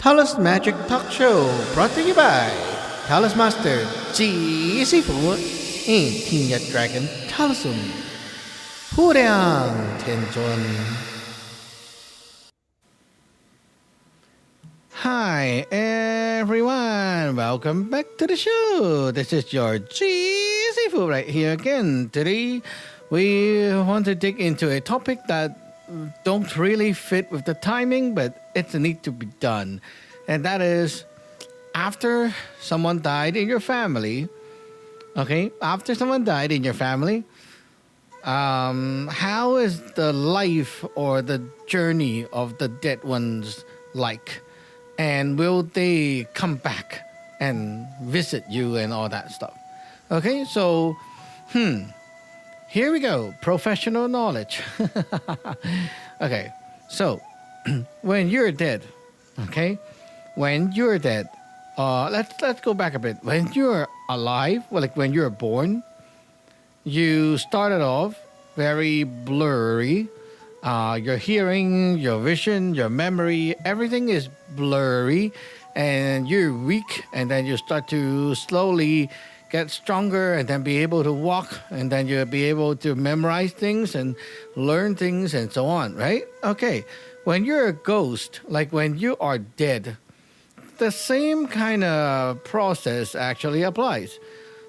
Taoist Magic Talk Show brought to you by Taoist Master จี师傅 and 天日 Dragon Taoism ผู้亮天尊 Hi everyone, welcome back to the show. This is your G Sifu right here again. Today we want to dig into a topic that don't really fit with the timing, but it's a need to be done. And that is after someone died in your family, okay? After someone died in your family, how is the life or the journey of the dead ones like? And will they come back and visit you and all that stuff? Okay, so, here we go. Professional knowledge. Okay, so when you're dead, okay, when you're dead, let's go back a bit. When you're alive, well, like when you're born, you started off very blurry. Your hearing, your vision, your memory, everything is blurry, and you're weak, and then you start to slowly get stronger and then be able to walk, and then you'll be able to memorize things and learn things and so on, right? Okay, when you're a ghost, like when you are dead, the same kind of process actually applies.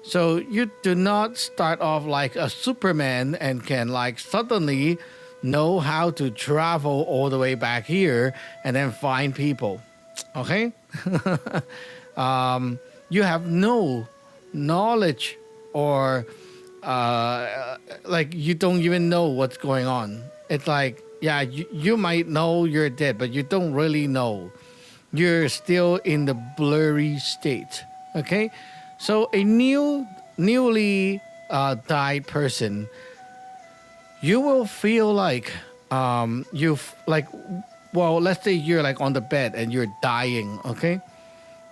So you do not start off like a Superman and can like suddenly know how to travel all the way back here and then find people, okay? You have no knowledge or like you don't even know what's going on. It's like, yeah, you might know you're dead, but you don't really know. You're still in the blurry state, okay? So a newly died person, you will feel like well, let's say you're like on the bed and you're dying, okay?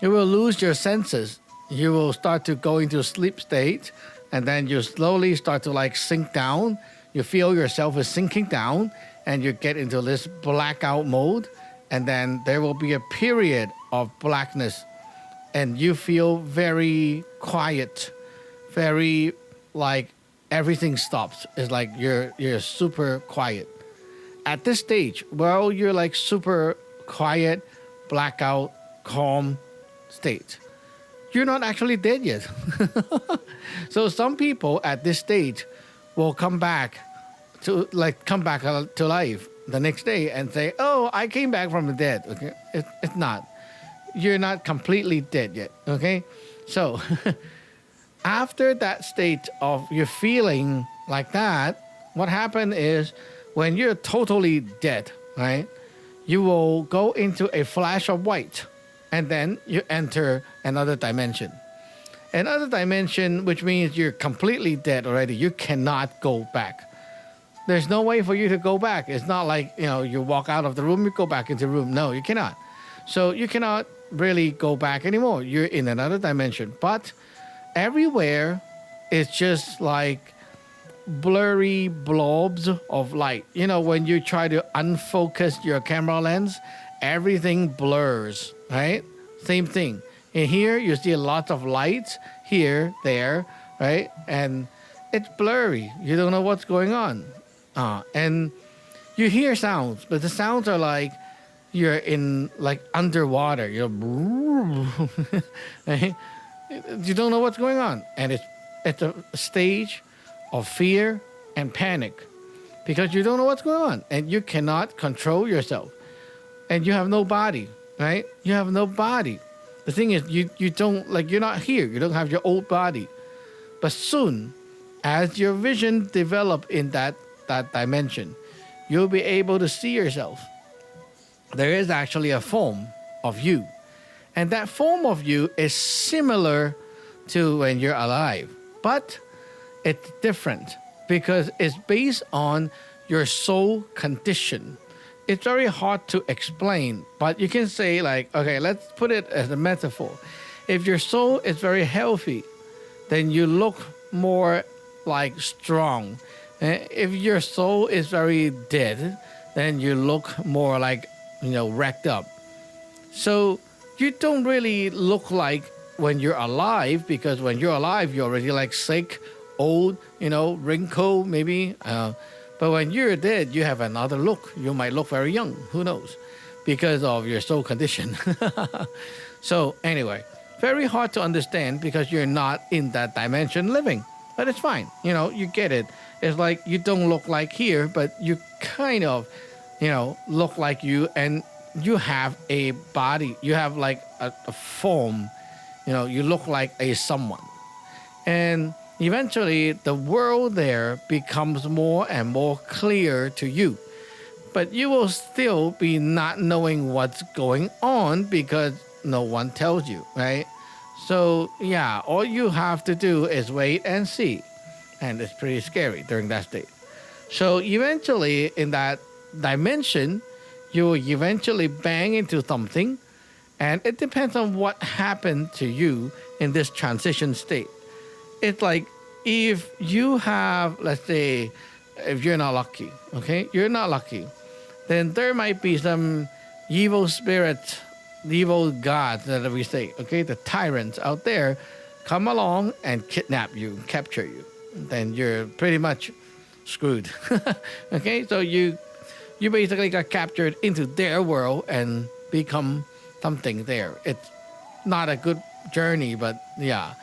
You will lose your senses. You will start to go into a sleep state, and then you slowly start to like sink down. You feel yourself is sinking down, and you get into this blackout mode, and then there will be a period of blackness, and you feel very quiet, very like everything stops. It's like you're super quiet. At this stage, well, you're like super quiet, blackout, calm state. You're not actually dead yet. So some people at this stage will come back to life the next day and say, "Oh, I came back from the dead." Okay, it's not. You're not completely dead yet. Okay, so after that state of you feeling like that, what happened is when you're totally dead, right? You will go into a flash of white, and then you enter another dimension. Another dimension, which means you're completely dead already. You cannot go back. There's no way for you to go back. It's not like, you walk out of the room, you go back into the room. No, you cannot. So you cannot really go back anymore. You're in another dimension. But everywhere it's just like blurry blobs of light. When you try to unfocus your camera lens, everything blurs, right? Same thing. In here, you see lots of lights here, there, right? And it's blurry. You don't know what's going on. And you hear sounds, but the sounds are like you're in like underwater. Right? You don't know what's going on. And it's a stage of fear and panic because you don't know what's going on and you cannot control yourself. And you have no body, right? You have no body. The thing is, you don't, like, you're not here. You don't have your old body. But soon, as your vision develop in that dimension, you'll be able to see yourself. There is actually a form of you. And that form of you is similar to when you're alive. But it's different because it's based on your soul condition. It's very hard to explain, but you can say like, okay, let's put it as a metaphor. If your soul is very healthy, then you look more like strong. If your soul is very dead, then you look more like, wrecked up. So you don't really look like when you're alive, because when you're alive, you're already like sick, old, wrinkled maybe. But when you're dead, you have another look. You might look very young. Who knows? Because of your soul condition. So anyway, very hard to understand because you're not in that dimension living. But it's fine. You get it. It's like you don't look like here, but you kind of, look like you, and you have a body. You have like a form. You look like a someone. And eventually the world there becomes more and more clear to you. But you will still be not knowing what's going on because no one tells you, right? So yeah, all you have to do is wait and see. And it's pretty scary during that state. So eventually in that dimension, you will eventually bang into something. And it depends on what happened to you in this transition state. It's like if you have, let's say, if you're not lucky, okay? You're not lucky. Then there might be some evil spirits, evil gods that we say, okay? The tyrants out there come along and kidnap you, capture you. Then you're pretty much screwed, okay? So you basically got captured into their world and become something there. It's not a good journey, but yeah.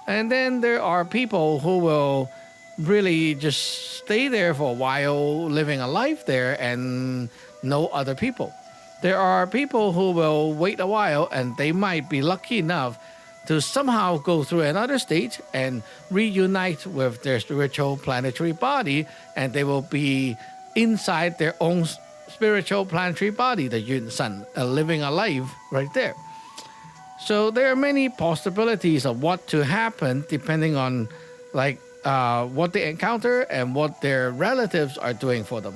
And then there are people who will really just stay there for a while, living a life there and know other people. There are people who will wait a while and they might be lucky enough to somehow go through another state and reunite with their spiritual planetary body, and they will be inside their own spiritual planetary body, the Yun Sun, living a life right there. So there are many possibilities of what to happen depending on what they encounter and what their relatives are doing for them.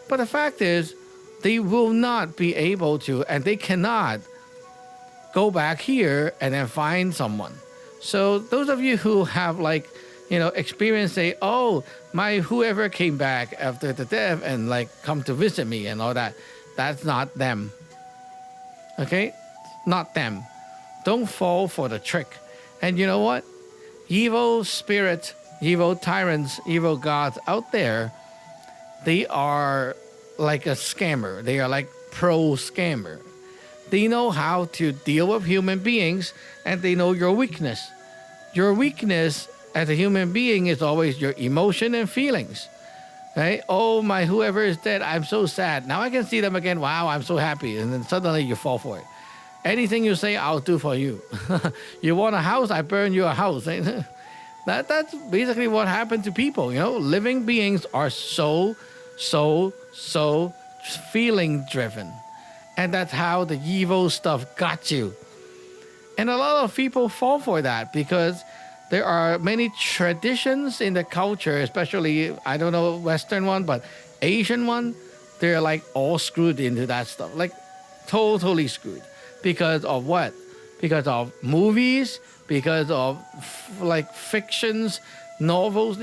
But the fact is, they will not be able to, and they cannot go back here and then find someone. So those of you who have experience, say, oh, my whoever came back after the death and come to visit me and all that, that's not them. Okay? Not them. Don't fall for the trick. And you know what? Evil spirits, evil tyrants, evil gods out there, they are like a scammer. They are like pro scammer. They know how to deal with human beings, and they know your weakness. Your weakness as a human being is always your emotion and feelings. Right? Oh, my whoever is dead, I'm so sad. Now I can see them again. Wow, I'm so happy. And then suddenly you fall for it. Anything you say, I'll do for you. You want a house, I burn you a house. That's basically what happened to people. Living beings are so feeling driven. And that's how the evil stuff got you. And a lot of people fall for that because there are many traditions in the culture, especially, I don't know, Western one, but Asian one, they're all screwed into that stuff. Totally screwed. Because of what? Because of movies, because of fictions, novels,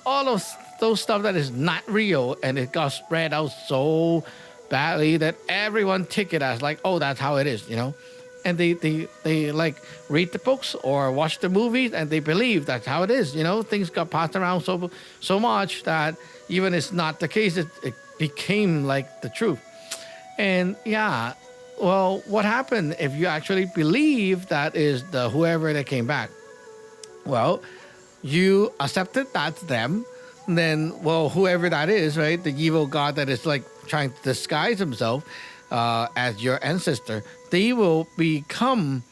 all of those stuff that is not real, and it got spread out so badly that everyone took it as oh, that's how it is, And they read the books or watch the movies and they believe that's how it is, Things got passed around so much that even it's not the case, it became the truth. And yeah, well, what happened if you actually believe that is the whoever that came back? Well, you accepted that's them. Then, well, whoever that is, right? The evil god that is trying to disguise himself as your ancestor, they will become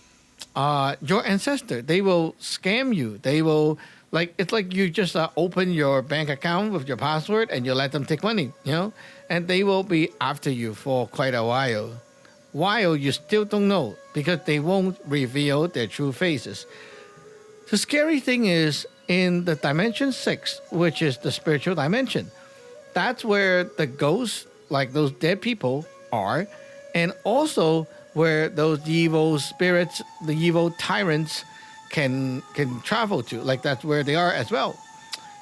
your ancestor. They will scam you. They will it's like you just open your bank account with your password and you let them take money, and they will be after you for quite a while. While you still don't know, because they won't reveal their true faces. The scary thing is in the dimension 6, which is the spiritual dimension. That's where the ghosts, those dead people, are, and also where those evil spirits, the evil tyrants, can travel to. That's where they are as well.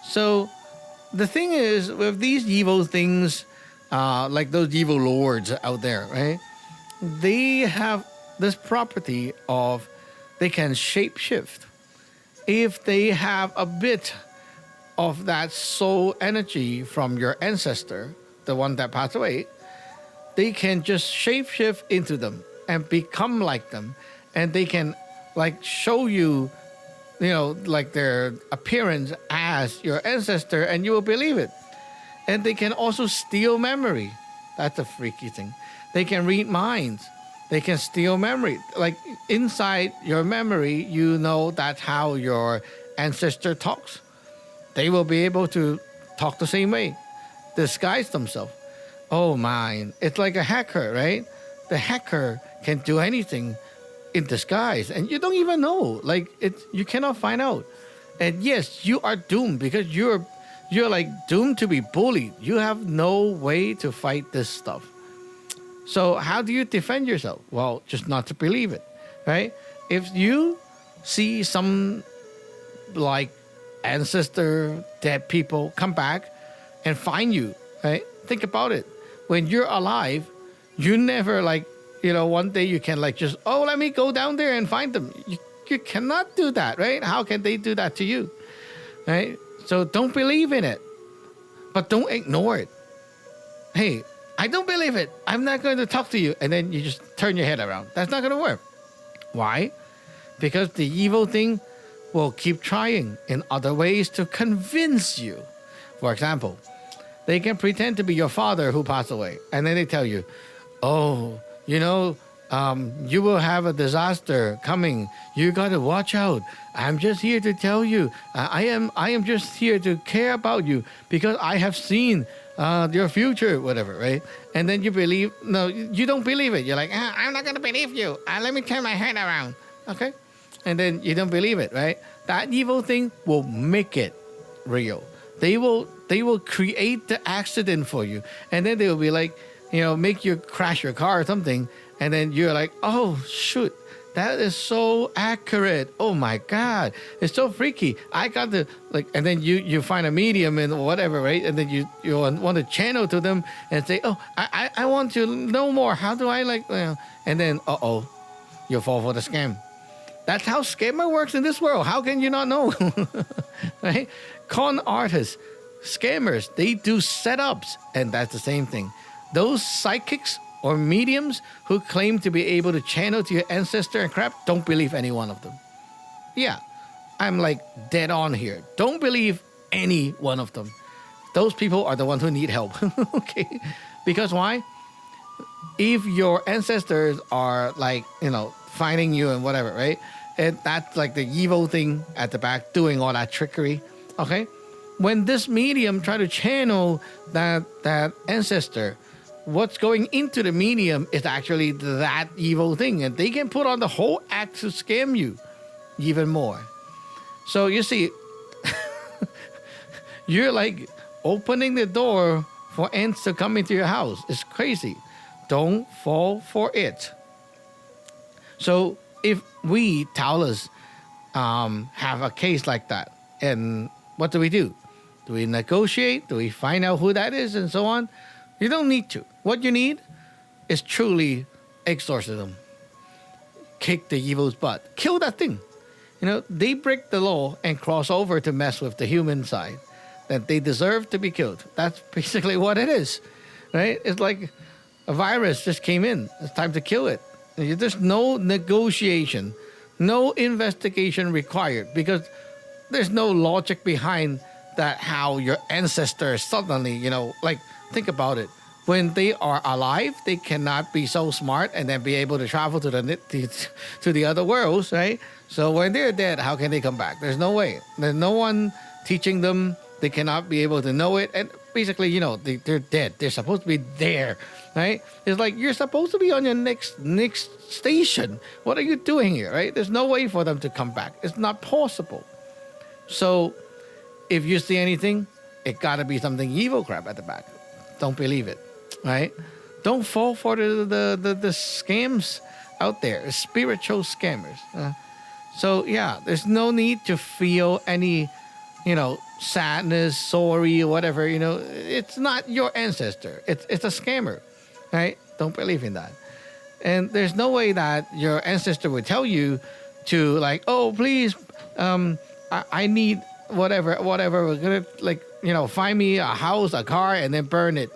So the thing is, with these evil things, those evil lords out there, right? They have this property of they can shapeshift. If they have a bit of that soul energy from your ancestor, the one that passed away, they can just shapeshift into them and become like them. And they can like show you, like their appearance as your ancestor, and you will believe it. And they can also steal memory. That's a freaky thing. They can read minds. They can steal memory. Like inside your memory, that's how your ancestor talks. They will be able to talk the same way, disguise themselves. Oh my, it's like a hacker, right? The hacker can do anything in disguise, and you don't even know. Like you cannot find out. And yes, you are doomed because you're like doomed to be bullied. You have no way to fight this stuff. So how do you defend yourself? Well, just not to believe it, right? If you see some like ancestor, dead people come back and find you, right? Think about it. When you're alive, you never one day you can just, let me go down there and find them. You cannot do that, right? How can they do that to you, right? So don't believe in it, but don't ignore it. Hey, I don't believe it. I'm not going to talk to you. And then you just turn your head around. That's not going to work. Why? Because the evil thing will keep trying in other ways to convince you. For example, they can pretend to be your father who passed away. And then they tell you, you will have a disaster coming. You got to watch out. I'm just here to tell you. I am just here to care about you because I have seen your future, whatever, right? And then you believe. No, you don't believe it. You're like, I'm not going to believe you. Let me turn my head around. Okay? And then you don't believe it, right? That evil thing will make it real. They will create the accident for you. And then they will be like, make you crash your car or something. And then you're like, oh, shoot, that is so accurate. Oh, my God. It's so freaky. I got to, and then you find a medium and whatever, right? And then you want to channel to them and say, oh, I want to know more. How do I and then, you fall for the scam. That's how scammer works in this world. How can you not know? Right? Con artists, scammers, they do setups. And that's the same thing. Those psychics or mediums who claim to be able to channel to your ancestor and crap, don't believe any one of them. Yeah, I'm dead on here. Don't believe any one of them. Those people are the ones who need help. Okay? Because why? If your ancestors are finding you and whatever, right? And that's the evil thing at the back doing all that trickery. Okay? When this medium try to channel that ancestor, what's going into the medium is actually that evil thing. And they can put on the whole act to scam you even more. So you see, you're opening the door for ants to come into your house. It's crazy. Don't fall for it. So if we Taoists have a case like that, and what do? Do we negotiate? Do we find out who that is and so on? You don't need to. What you need is truly exorcism. Kick the evil's butt. Kill that thing. They break the law and cross over to mess with the human side. That they deserve to be killed. That's basically what it is. Right? It's like a virus just came in. It's time to kill it. There's no negotiation, no investigation required because there's no logic behind that how your ancestors suddenly, think about it. When they are alive, they cannot be so smart and then be able to travel to the other worlds, right? So when they're dead, how can they come back? There's no way. There's no one teaching them. They cannot be able to know it. And basically, they're dead. They're supposed to be there, right? It's you're supposed to be on your next station. What are you doing here, right? There's no way for them to come back. It's not possible. So if you see anything, it got to be something evil crap at the back. Don't believe it, right? Don't fall for the scams out there, spiritual scammers. So yeah, there's no need to feel any, sadness, sorry, or whatever. It's not your ancestor. It's a scammer, right? Don't believe in that. And there's no way that your ancestor would tell you to like, oh, please, I need whatever. We're gonna like, find me a house, a car, and then burn it.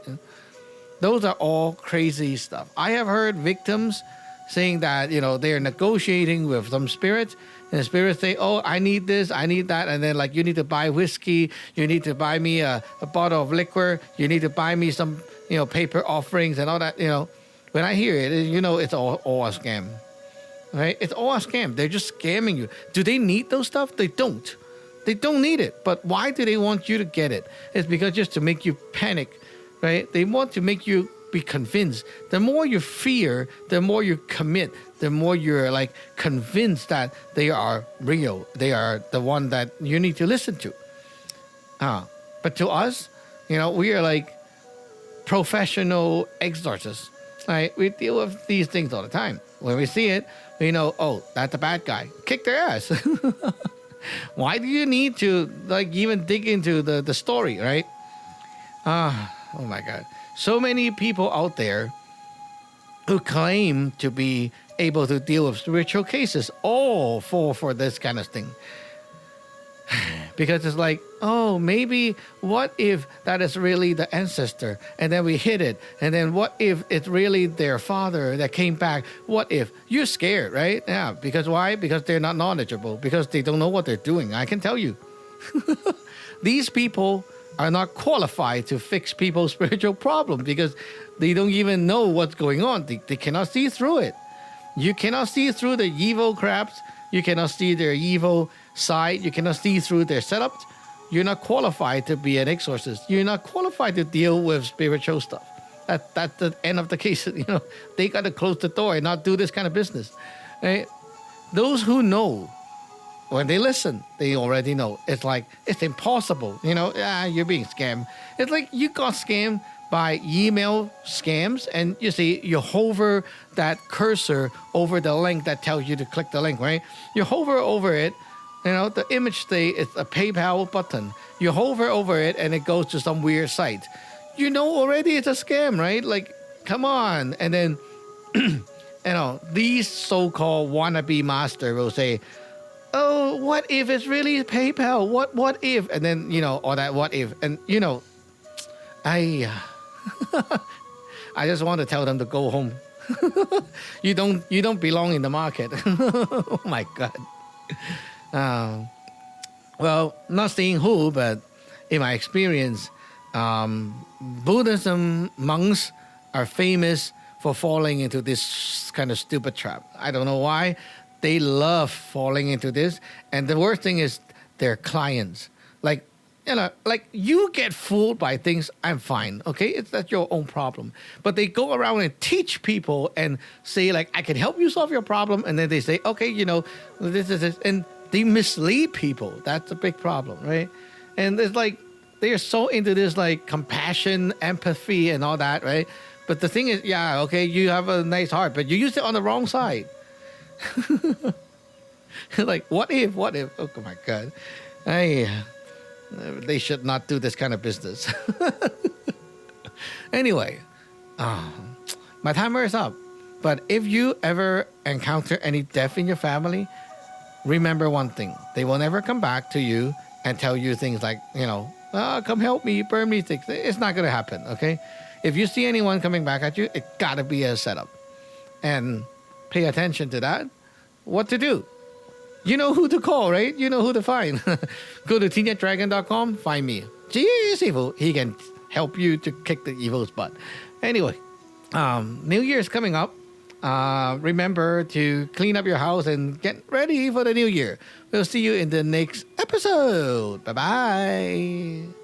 Those are all crazy stuff. I have heard victims saying that, they are negotiating with some spirits, and the spirits say, oh, I need this, I need that. And then like, you need to buy whiskey. You need to buy me a bottle of liquor. You need to buy me some, paper offerings and all that, When I hear it, it's all a scam, right? It's all a scam. They're just scamming you. Do they need those stuff? They don't. They don't need it. But why do they want you to get it? It's because just to make you panic, right? They want to make you be convinced. The more you fear, the more you commit, the more you're like convinced that they are real. They are the one that you need to listen to. But to us, we are like professional exorcists. Right? We deal with these things all the time. When we see it, we know, oh, that's a bad guy. Kick their ass. Why do you need to like even dig into the story, right? Oh my God. So many people out there who claim to be able to deal with spiritual cases all fall for this kind of thing. Because it's like, oh, maybe what if that is really the ancestor and then we hit it? And then what if it's really their father that came back? What if? You're scared, right? Yeah. Because why? Because they're not knowledgeable. Because they don't know what they're doing. I can tell you. These people are not qualified to fix people's spiritual problems because they don't even know what's going on. They cannot see through it. You cannot see through the evil craps. You cannot see their evil side. You cannot see through their setups. You're not qualified to be an exorcist. You're not qualified to deal with spiritual stuff. That's the end of the case. They got to close the door and not do this kind of business. Right? Those who know, when they listen, they already know. It's like, it's impossible. You're being scammed. It's like you got scammed by email scams, and you see, you hover that cursor over the link that tells you to click the link, right? You hover over it, the image it's a PayPal button. You hover over it and it goes to some weird site. Already it's a scam, right? Like, come on. And then, these so-called wannabe master will say, oh, what if it's really PayPal? What if? And then, all that what if. And, I just want to tell them to go home. You don't belong in the market. Oh my God. Well, not saying who, but in my experience, Buddhism monks are famous for falling into this kind of stupid trap. I don't know why. They love falling into this. And the worst thing is their clients. Like you get fooled by things, I'm fine, okay? That's your own problem. But they go around and teach people and say, like, I can help you solve your problem. And then they say, okay, this is this. And they mislead people. That's a big problem, right? And it's like, they are so into this, like, compassion, empathy, and all that, right? But the thing is, yeah, okay, you have a nice heart, but you use it on the wrong side. Like, what if? Oh, my God. They should not do this kind of business. Anyway, my timer is up. But if you ever encounter any death in your family, remember one thing. They will never come back to you and tell you things like, come help me, burn me, things. It's not going to happen, okay? If you see anyone coming back at you, it got to be a setup. And pay attention to that. What to do? You know who to call, right? You know who to find. Go to teenyetdragon.com, find me. He's evil. He can help you to kick the evil's butt. Anyway, New Year's coming up. Remember to clean up your house and get ready for the new year. We'll see you in the next episode. Bye-bye.